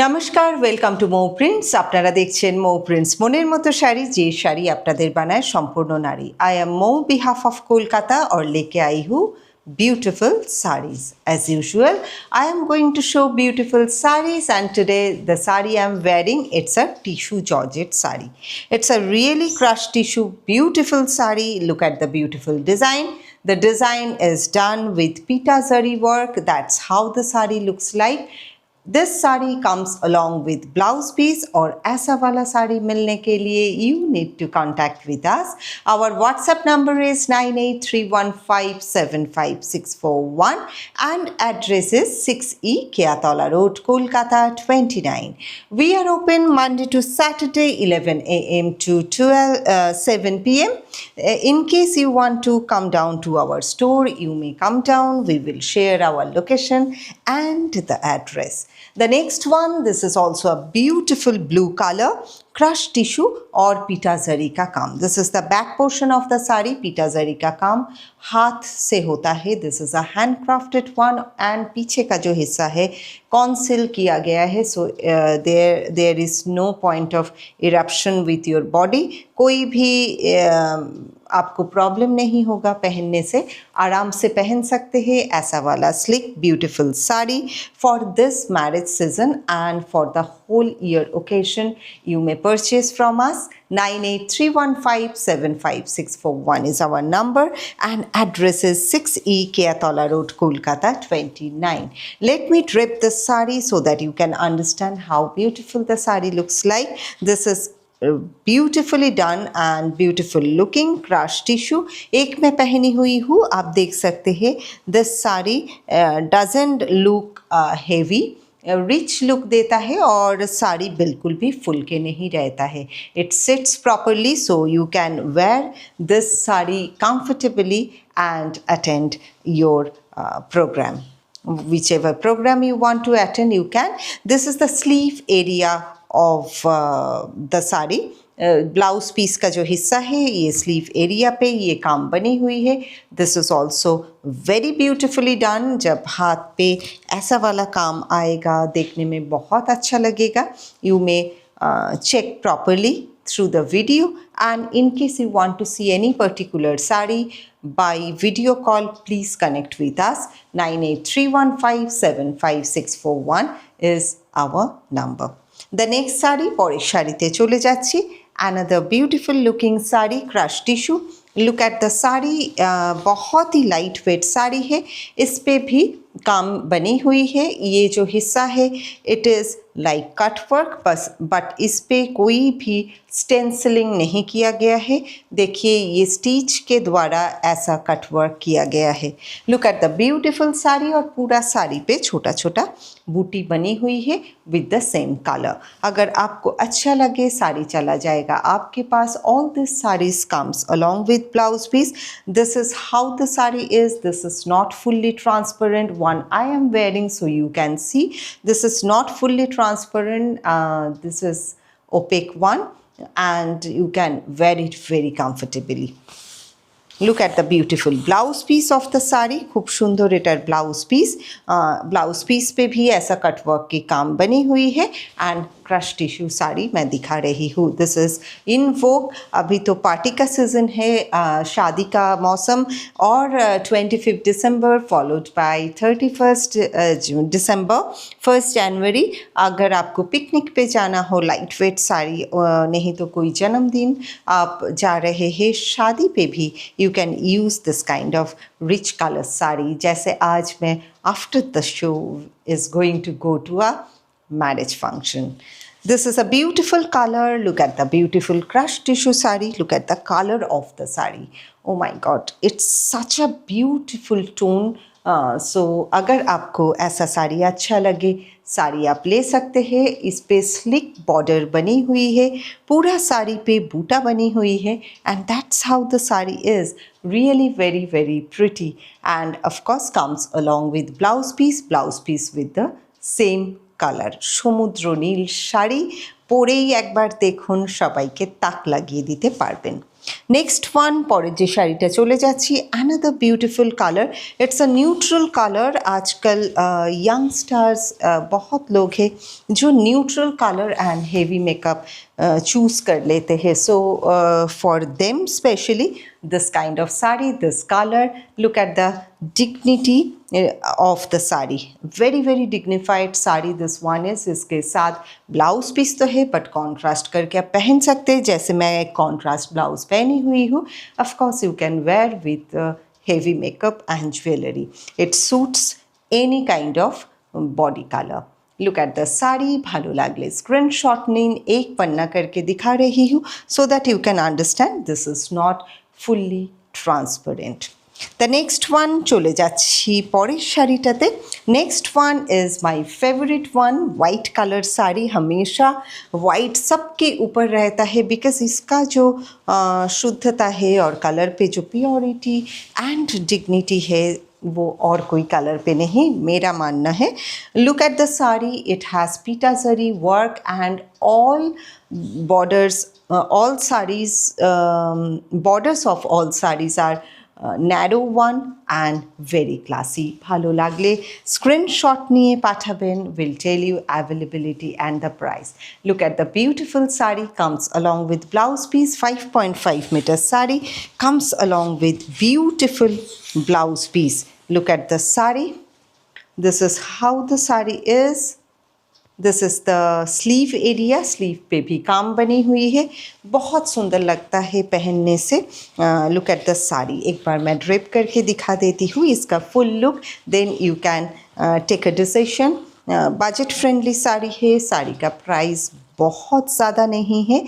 নমস্কার, welcome to Mou prints. আপনারা দেখছেন মৌ প্রিন্টস মনের মতো শাড়ি, যে শাড়ি আপনাদের বানায় সম্পূর্ণ নারী। I am Mou behalf of Kolkata और लेके आई हूँ beautiful sarees. As usual, I am going to show beautiful sarees, and today the saree I am wearing, it's a tissue georgette saree. It's a really crushed tissue, beautiful saree. Look at the beautiful design. The design is done with pita zari work. That's how the saree looks like. This saree comes along with blouse piece, और ऐसा वाला साड़ी मिलने के लिए you need to contact with us. Our WhatsApp number is 9831575641 and address is 6E Keatola Road, Kolkata 29. We are open Monday to Saturday 11 a.m. to 7 p.m. In case you want to come down to our store, you may come down. We will share our location and the address. The next one, this is also a beautiful blue color, crushed tissue और पीटा जरी का काम. This is the back portion of the sari. पीटा जरी का काम हाथ से होता है. This is a handcrafted one, and पीछे का जो हिस्सा है conceal किया गया है. So there is no point of eruption with your body. कोई भी आपको प्रॉब्लम नहीं होगा पहनने से, आराम से पहन सकते हैं ऐसा वाला slick beautiful sari for this marriage season and for the whole year occasion. You may purchase from us. 9831575641 is our number, and address is 6E Keatola Road, Kolkata 29. Let me drape this saree so that you can understand how beautiful the saree looks like. This is beautifully done and beautiful looking crush tissue. एक मैं पहनी हुई हूँ, आप देख सकते हैं. This sari doesn't look heavy, rich look देता है और साड़ी बिल्कुल भी फुल के नहीं रहता है. It sits properly, so you can wear this sari comfortably and attend your program. Whichever program you want to attend, you can. This is the sleeve area of the sari. Blouse piece का जो हिस्सा है ये sleeve area पे ये काम बनी हुई है. This is also very beautifully done. जब हाथ पे ऐसा वाला काम आएगा देखने में बहुत अच्छा लगेगा. You may check properly through the video, and in case you want to see any particular sari by video call, please connect with us. 9831575641 is our number. The next sari, পরের শাড়িতে চলে যাচ্ছি. Another beautiful looking sari, crush tissue. Look at the sari, बहुत ही light weight sari है. इस पे भी काम बनी हुई है. ये जो हिस्सा है it is like cut work बस, बट इस पे कोई भी स्टेंसिलिंग नहीं किया गया है. देखिए ये स्टिच के द्वारा ऐसा कट वर्क किया गया है. Look at the beautiful sari, और पूरा साड़ी पे छोटा छोटा बूटी बनी हुई है विद द सेम कलर. अगर आपको अच्छा लगे साड़ी चला जाएगा आपके पास. All this saris comes along with blouse piece. This is how the sari is. This is not fully transparent. one I am wearing, so you can see this is not fully transparent. This is opaque one, and you can wear it very comfortably. Look at the beautiful blouse piece of the sari. खूब सुंदर एटर blouse piece. Blouse piece पे भी ऐसा cutwork की काम बनी हुई है. एंड क्रश टिश्यू साड़ी मैं दिखा रही हूँ. दिस इज़ इन वोक. अभी तो पार्टी का सीज़न है, शादी का मौसम. और 25 दिसंबर फॉलोड बाय 31 दिसंबर, 1 जनवरी. अगर आपको पिकनिक पे जाना हो लाइट वेट साड़ी, नहीं तो कोई जन्मदिन आप जा रहे हैं, शादी पे भी you can use this kind of rich color sari. जैसे आज मैं after the show is going to go to a marriage function. This is a beautiful color. Look at the beautiful crushed tissue sari. Look at the color of the sari. Oh my God, it's such a beautiful tone. So अगर आपको ऐसा साड़ी अच्छा लगे, साड़ी आप ले सकते हैं. इस पे स्लिक बॉर्डर बनी हुई है, पूरा साड़ी पे बूटा बनी हुई है. And that's how the sari is really very very pretty. And of course comes along with blouse peace with the same colour. সমুদ্র নীল শাড়ি পরেই একবার দেখুন, সবাইকে তাক লাগিয়ে দিতে পারবেন. নেক্সট ওয়ান পরের যে শাড়িটা চলে যাচ্ছি another beautiful colour it's a neutral colour आजकल यंगस्टर्स बहुत लोग हैं जो neutral colour and heavy makeup choose कर लेते हैं so for them specially this kind of sari, this color, look at the dignity of the sari, very very dignified sari this one is। इसके साथ blouse piece तो है but contrast करके आप पहन सकते हैं, जैसे मैं एक कॉन्ट्रास्ट ब्लाउज पहनी हुई हूँ। Of course you can where with heavy makeup and jewelry, it suits any kind of body color। Look at the sari, भालो लागले स्क्रीनशॉट निन एक पन्ना करके दिखा रही हूँ so that you can understand this is not fully transparent. The next one चले जाच्छी परेर शाड़ीटाते। Next one is my favourite one, white colour sari. हमेशा वाइट सबके ऊपर रहता है बिकॉज इसका जो शुद्धता है और कलर पे जो प्योरिटी एंड डिग्निटी है वो और कोई कलर पे नहीं, मेरा मानना है। Look at the sari, it has पीटा zari work and all borders, all sarees, borders of all sarees are narrow one and very classy। ভালো লাগলে স্ক্রিনশট নিয়ে পাঠাবেন, will tell you availability and the price। Look at the beautiful saree, comes along with blouse piece, 5.5 meter saree comes along with beautiful blouse piece। Look at the saree, this is how the saree is। This is the sleeve area, sleeve पे भी काम बनी हुई है, बहुत सुंदर लगता है पहनने से। लुक एट द साड़ी, एक बार मैं ड्रेप करके दिखा देती हूँ इसका full look, then you can take a decision. Budget friendly sari है, साड़ी का प्राइस बहुत ज़्यादा नहीं है,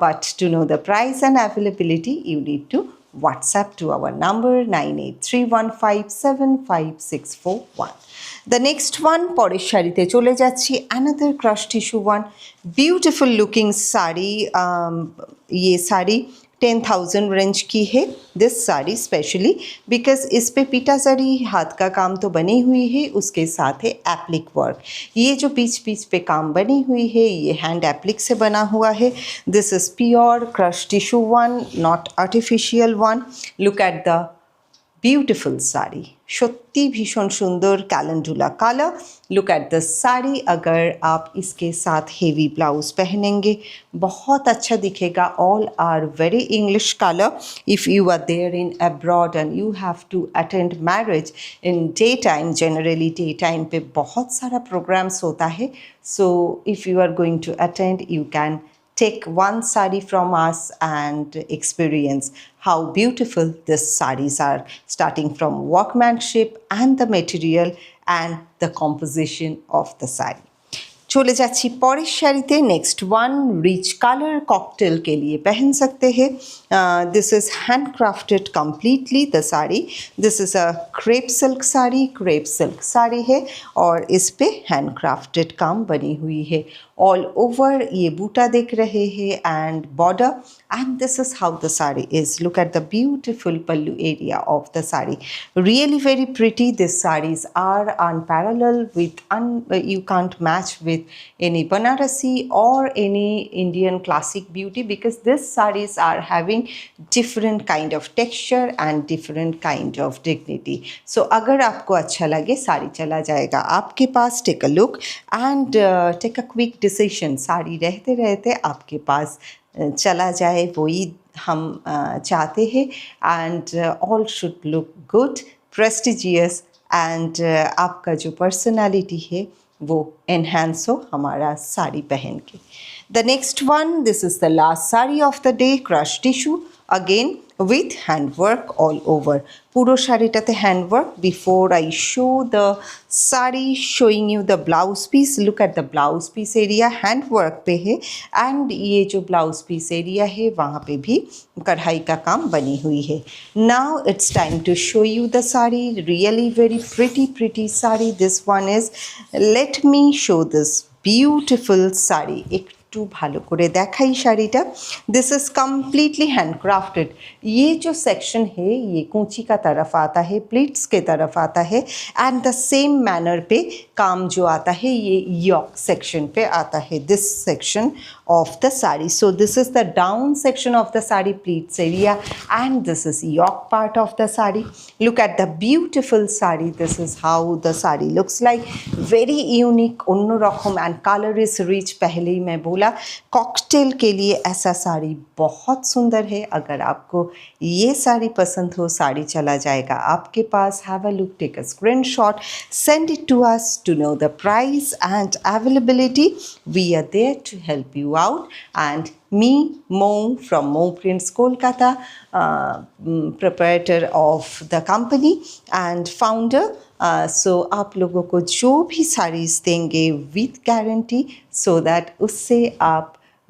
but to know the price and availability you need to WhatsApp to our number 9831575641। The next one পরের শাড়িতে চলে যাচ্ছি, another crush tissue one, beautiful looking sari. ये साड़ी 10,000 रेंज की है, दिस साड़ी स्पेशली बिकॉज इस पे पीटा जरी हाथ का काम तो बनी हुई है, उसके साथ है एप्लिक वर्क। ये जो बीच बीच पे काम बनी हुई है ये हैंड एप्लिक से बना हुआ है। This is pure crush tissue one, not artificial one. Look at the beautiful sari, Satti भीषण सुंदर calendula colour. Look at the sari, अगर आप इसके साथ हेवी ब्लाउज पहनेंगे बहुत अच्छा दिखेगा। All are very English colour. If you are there in abroad and you have to attend marriage in day time, generally day time पे बहुत सारा प्रोग्राम्स होता है, so if you are going to attend you can take one sari from us and experience how beautiful these sarees are, starting from workmanship and the material and the composition of the sari। चले जाच्छी परेर शाड़ीते। Next one rich colour, cocktail के लिए पहन सकते हैं। This is hand crafted completely the sari. This is a crepe silk sari, crepe silk sari है और इस पे हैंड क्राफ्टेड काम बनी हुई है। ऑल ओवर ये बूटा दिख रहे हैं and border, and this is how the sari is. Look at the beautiful pallu area of the sari, really very pretty. This saris are unparalleled with you can't match with any Banarasi or any Indian classic beauty because these sarees are having different kind of texture and different kind of dignity। So अगर आपको अच्छा लगे साड़ी चला जाएगा आपके पास। Take a look and take a quick decision. Sari रहते रहते आपके पास चला जाए, वही हम चाहते हैं। And all should look good, prestigious and आपका जो पर्सनालिटी है वो एनहांस हो हमारा साड़ी पहन के। The next one, this is the last sari of the day, crush tissue again with handwork all over। पूरो शाड़ीटाते handwork। Before I show the saree, showing you the blouse piece, look at the blouse piece area, handwork पे है and ये जो blouse piece area है वहाँ पे भी कढ़ाई का काम बनी हुई है। Now it's time to show you the saree, really very pretty saree this one is। Let me show this beautiful saree। একটু ভালো করে দেখাই শাড়িটা। This is completely handcrafted. ये जो सेक्शन है ये कूंची का तरफ आता है, प्लीट्स के तरफ आता है एंड द सेम मैनर पे काम जो आता है ये यॉक सेक्शन पे आता है। This section of the sari. So this is the down section of the sari, pleats area, and this is yoke part of the sari. Look at the beautiful sari. This is how the sari looks like. Very unique, onno rakhom, and color is rich. पहले ही मैं बोला cocktail के लिए ऐसा साड़ी बहुत सुंदर है. अगर आपको ये साड़ी पसंद हो, साड़ी चला जाएगा आपके पास. Have a look, take a screenshot, send it to us to know the price and availability. We are there to help you out. And me, Mo from Mo Prints Kolkata, proprietor of the company and founder. So आप लोगों को जो भी साड़ीज़ देंगे with guarantee, so that उससे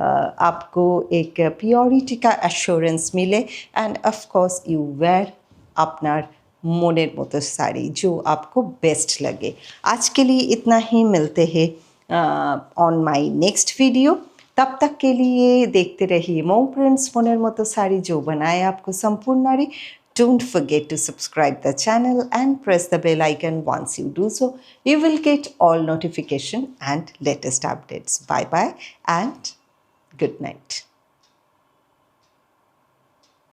आपको एक purity का एश्योरेंस मिले. And of course you wear আপনার মনের মতো শাড়ি जो आपको बेस्ट लगे. आज के लिए इतना ही. मिलते हैं ऑन माई नेक्स्ट वीडियो. तब तक के लिए देखते रहिए मो प्रिंट्स मोनेर मतो साड़ी, जो बनाए आपको संपूर्ण नारी. Don't forget to subscribe the channel and press the bell icon. Once you do so, you will get all notification and latest updates. Bye bye and good night.